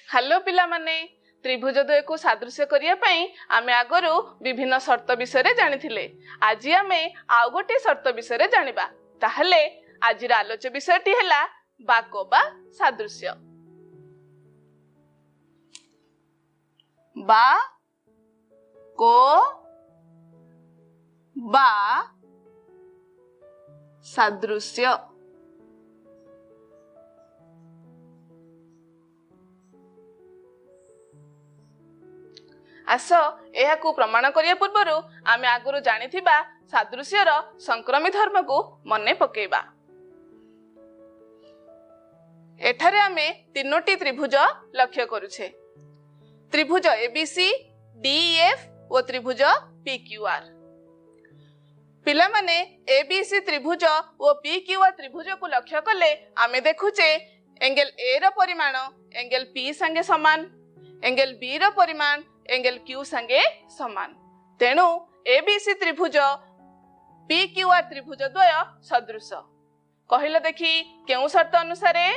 Hello पिला माने त्रिभुज द्वय को सादृश्य करिया पई आमे आगरु विभिन्न शर्त विषय जानिथिले। आज आमे आउ गोटे शर्त विषय जानिबा। ताहले आजिर आलोच्य विषयटी हैला बाको बा सादृश्य। बा को बा सादृश्य। आस एहाकू प्रमाण करिया पूर्वरु आमे आगुरु जानिथिबा सादृश्यर संक्रमी धर्म को मने पकेइबा। एठारे आमे तीनोटी त्रिभुज लक्ष्य करूछे। त्रिभुज एबीसी डीईएफ और त्रिभुज पीक्यूआर। पिला माने एबीसी त्रिभुज और पीक्यूआर त्रिभुज को लक्ष्य कले आमे देखुचे एंगल ए रो परिमाण एंगल पी संगे समान, एंगल बी रो परिमाण एंगल क्यू संगे समान। तेणु एबीसी त्रिभुज पीक्यूआर त्रिभुज द्वय सदृश। कहिला देखी केउ शर्त अनुसारे?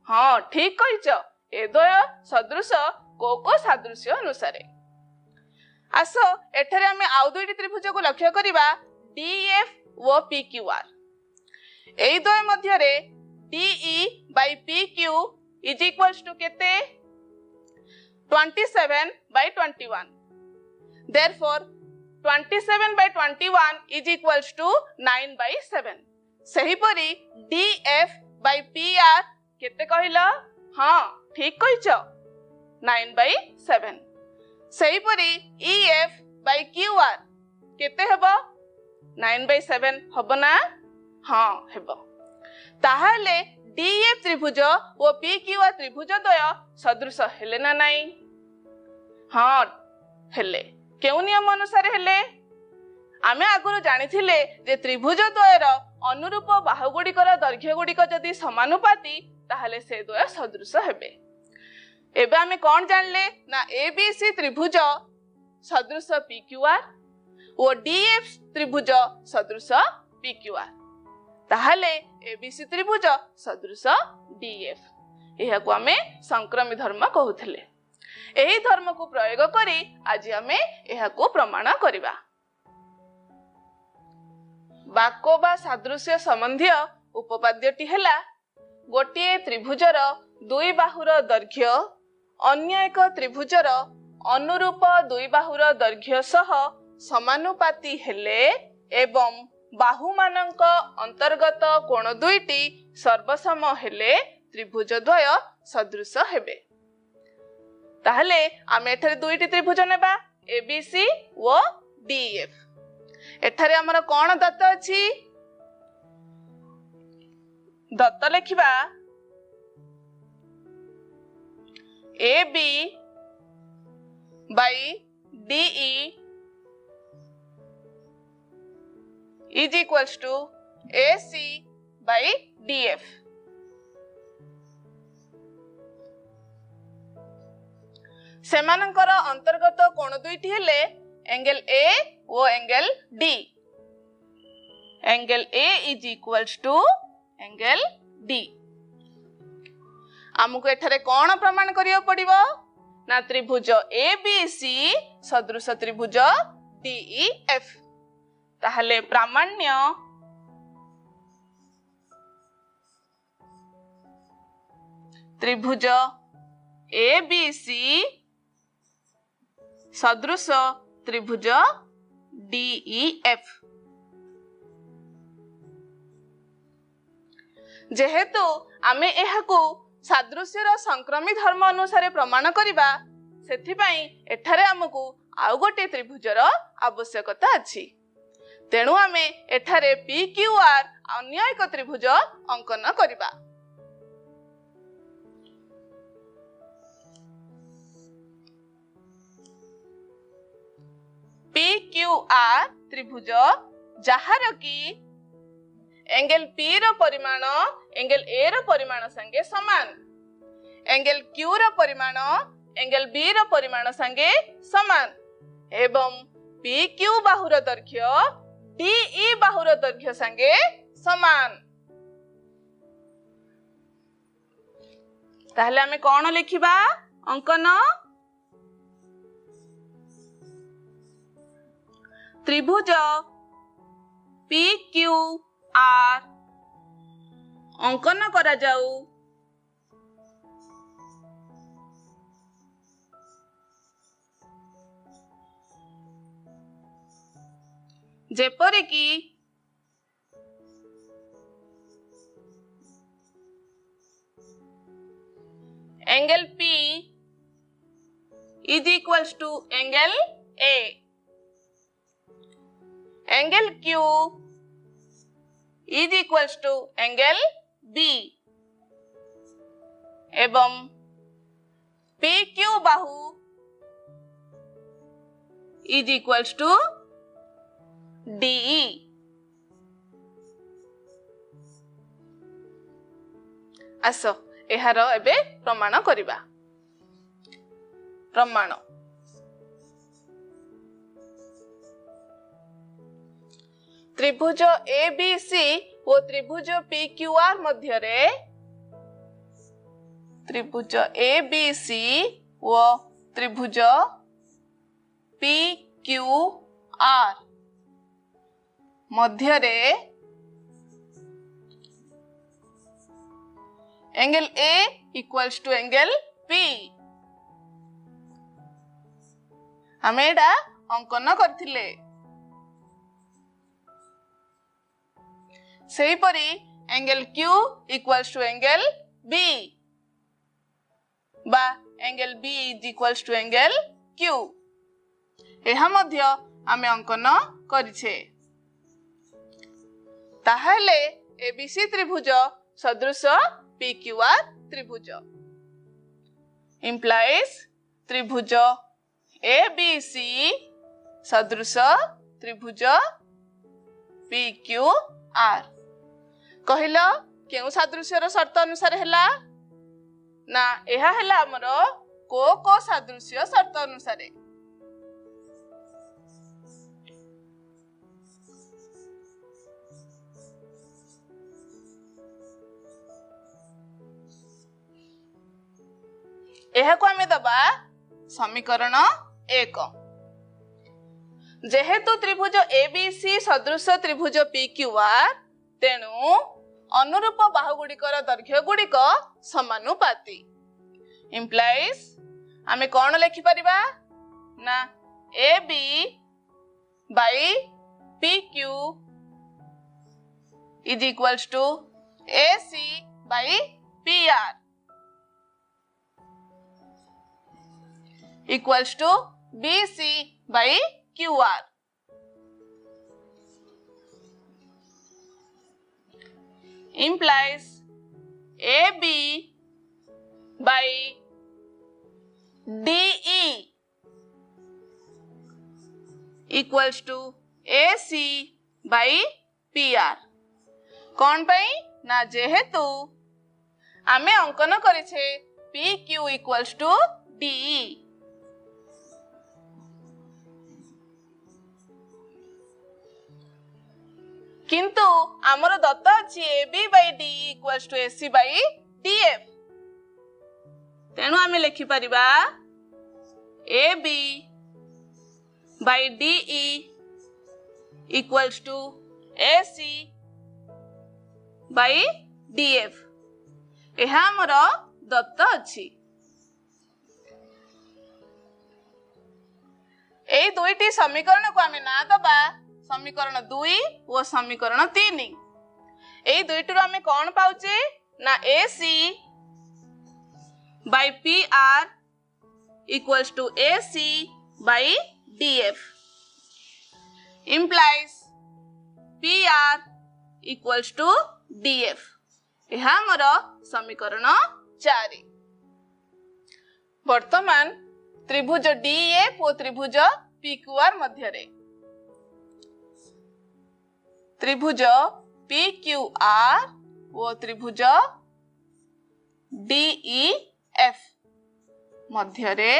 हाँ ठीक कहिच, ए द्वय सदृश को सादृश्य अनुसारे। आस एठारे आमे आउ दुईटी त्रिभुज को लक्ष्य करिबा डीएफ व पीक्यूआर। एई द्वय मध्य रे DE by PQ is equals to केते? 27/21. Therefore 27/21 is equals to 9/7. सही परी DF by PR केते कहिला? हाँ ठीक कहिच, 9/7। सही परी EF by QR केते हेबो? 9/7 हबो ना? हाँ हेबो। ताहाले डीएफ त्रिभुज और पीक्यूआर त्रिभुज द्वय सदृश हेले ना नहीं? हाँ हेले। केउ नियम अनुसार हेले? आमे आगुरु जानिथिले जे त्रिभुज द्वयर अनुरूप बाहु गुड़िकर दैर्घ्य गुड़िक जदि समानुपाती ताहले से द्वय सदृश हेबे। एबे आमे कोन जानले ना एबीसी त्रिभुज सदृश पीक्यूआर और डीएफ त्रिभुज सदृश पीक्यूआर। ताहले एबीसी त्रिभुज सदृश डीएफ। एहा को आमे संक्रमी धर्म कहउथिले। एही धर्म को प्रयोग करी आज आमे एहा को प्रमाण करिबा। बाको बा सादृश्य संबंधी उपपाद्यटी हैला गोटिए त्रिभुजर दुई बाहुर दैर्घ्य अन्य एक त्रिभुजर अनुरूप दुई बाहुर दैर्घ्य सह समानुपाती हेले एवं बाहु मानक अंतर्गत कोण दुईटी सर्वसम हेले त्रिभुज द्वय सदृश हेबे। ताहले आमे एठारे दुईटी त्रिभुज नेबा एबीसी व डीएफ। एठारे हमर कोण दत्त अछि? Dutt लिखिबा AB by DE is equals to AC by DF. सेमानंकर अंतर्गत कोण दुईटी हेले एंगल A और angle D। Angle A is equals to angle D। आमको एठारे कोण प्रमाण करियो पड़िबो ना त्रिभुज ABC सदृश त्रिभुज DEF। ताहले प्रामाण्य त्रिभुज ABC सदृश त्रिभुज DEF। जेहेतु आमे एहाकू सादृश्यर संक्रमी धर्म अनुसार प्रमाण करिबा सेथिपाई एठारे हमकू आउ गोटे त्रिभुजर आवश्यकता अछि। तेणु आमे एठारे पीक्यूआर अन्य एक त्रिभुज अंकन करिबा। पीक्यूआर त्रिभुज जहार की एंगल P रो परिमाण एंगल A रो परिमाण संगे समान, एंगल Q रो परिमाण एंगल B रो परिमाण संगे समान एवं PQ बाहुर दैर्घ्य DE बाहुर दैर्घ्य संगे समान। ताहले हमें कौन लिखिबा अंकन त्रिभुज PQR अंकन करा जाऊ जेपरि की angle P is equals to angle A, angle Q is equals to angle B एवं PQ Bahu is equals to DE। आस एहार एबे प्रमाण करिबा। प्रमाण त्रिभुज ABC और त्रिभुज PQR मध्य रे त्रिभुज ABC और त्रिभुज PQR मध्य रे angle A equals to angle P हमें एडा अंकन करथिले। सेही परी angle Q equals to angle B बा angle B is equals to angle Q एहा मध्य हमें अंकन करिछे। ताहले ABC त्रिभुज सदृश PQR त्रिभुज implies त्रिभुज ABC सदृश त्रिभुज PQR कहिलो केउ सादृश्यर शर्त अनुसार हैला ना एहा हैला हमरो को सादृश्य शर्त अनुसार। एहा को हमें दबा समीकरण 1 जेहेतु त्रिभुज ABC सदृश त्रिभुज PQR तेनु अनुरूप बाहु गुड़िकर दैर्घ्य गुड़िक समानुपाती implies हमें कौन लिखि परिबा ना AB by PQ is equals to AC by PR equals to BC by QR implies AB by DE equals to AC by PR कौन पाई ना जेहेतु आमे अंकन करिछे PQ equals to DE किंतु आमर दत्त अछि AB by DE equals to AC by DF तेनु आमे लिखि परिबा AB by DE equals to AC by DF एहा हमर दत्त अछि। ए दुईटी समीकरण को आमे ना दबा समीकरण 2 और समीकरण 3 ए दुईटरो आमे कोन पाउचे ना AC by PR equals to AC by DF implies PR equals to DF एहा हमर समीकरण 4। वर्तमान त्रिभुज DF और त्रिभुज PQR मध्य रे त्रिभुज PQR और त्रिभुज DEF मध्य रे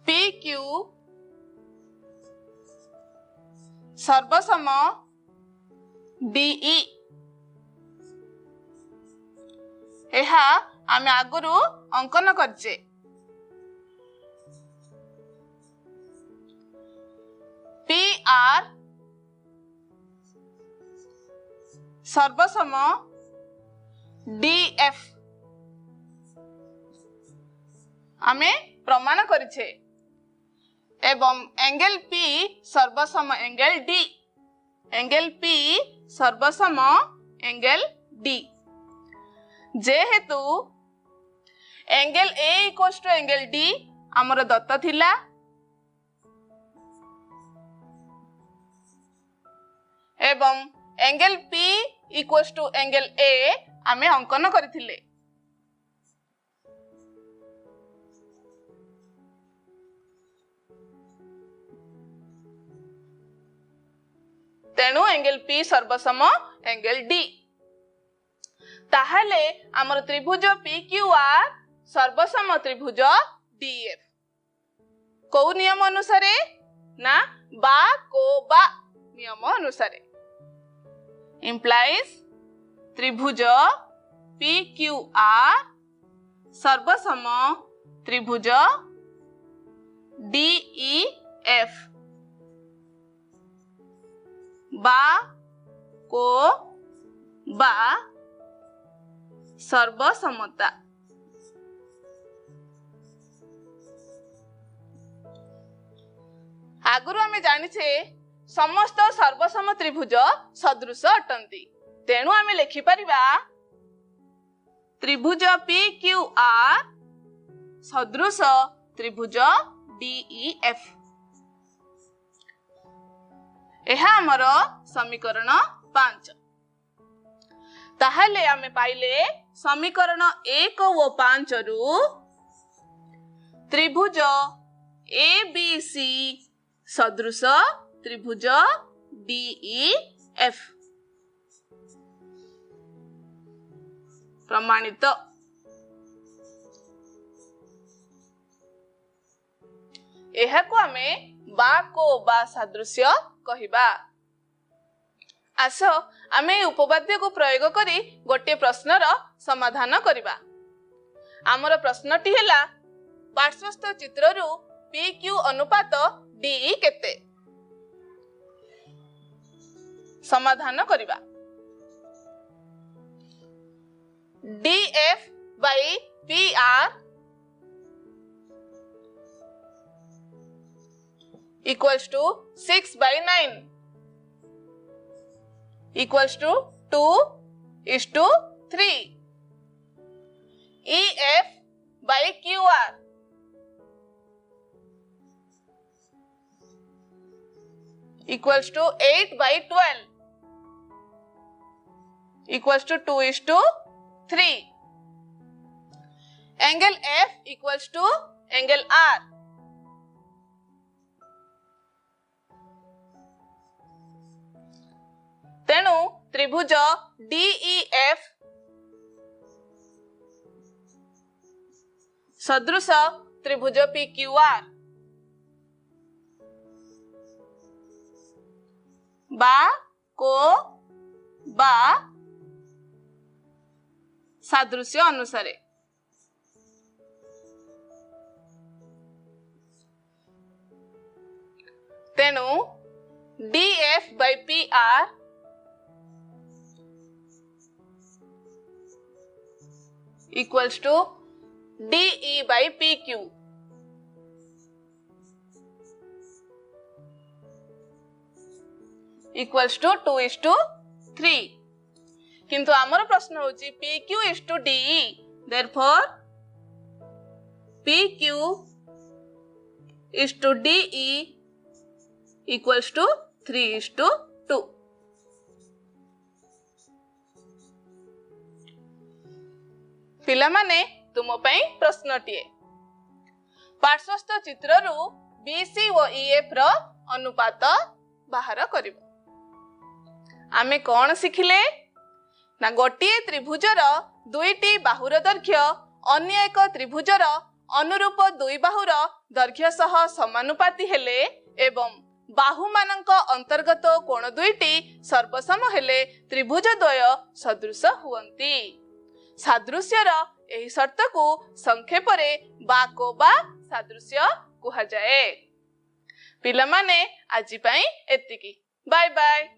PQ सर्वसम DE ଏହା आमे आगुरु अंकन करजे। पी आर सर्वसम डीएफ आमे प्रमाण करिछे एवं एंगल पी सर्वसम एंगल डी, एंगल पी सर्वसम एंगल डी। जेहेतु angle A equals to angle D आमर दत्त थिला एवं angle P equals to angle A आमे अंकन करथिले। तेणु एंगल पी सर्वसम एंगल डी। ताहले आमर त्रिभुज पी क्यू आर सर्वसम त्रिभुज डीएफ को नियम अनुसारे ना बा को बा नियम अनुसारे implies त्रिभुज पी क्यू आर सर्वसम त्रिभुज डीईएफ बा को बा सर्वसमता। आगुरु आमे जानिछे समस्त सर्वसम त्रिभुज सदृश अटंती। तेणु आमे लिखि परिबा त्रिभुज पी क्यू आर सदृश त्रिभुज डीईएफ। एहा हमर समीकरण 5। ताहले आमे पाइले समीकरण 1 और 5 रु त्रिभुज एबीसी सदृश त्रिभुज डीईएफ प्रमाणित। एहाको आमे बा को बा सादृश्य कहिबा। आस आमे उपपाद्य को प्रयोग करी गोटे प्रश्नर समाधान करिबा। आमर प्रश्नटी हैला पार्श्वस्थ चित्ररु पी क्यू अनुपात डी केते। समाधान करिबा। DF by P R equals to 6/9 equals to 2:3. EF by QR equals to 8/12 equals to 2:3. Angle F equals to angle R. तेणु त्रिभुज डीईएफ सदृश त्रिभुज पीक्यूआर बा को बा सादृश्य अनुसारे तेणु DF by PR equals to DE by PQ equals to 2:3. किंतु आमर प्रश्न होची PQ is to DE, therefore PQ is to DE equals to 3:2. पिला माने तुम पई प्रश्नटिए पार्श्वस्थ चित्ररु बीसी और ईएफ रो अनुपात बाहर करिवो। आमे कोन सिखिले ना गोटिए त्रिभुजर दुईटी बाहुर दैर्घ्य अन्य एक त्रिभुजर अनुरूप दुई बाहुर दैर्घ्य सह समानुपाती हेले एवं बाहु मानक अंतर्गत कोण दुईटी सर्वसम हेले त्रिभुज द्वय सदृश हुअंती। सादृश्यर एही शर्त को संक्षेप रे बा को बा सादृश्य कुहा जाए। पिला माने आजि पई एतिकी। Bye bye.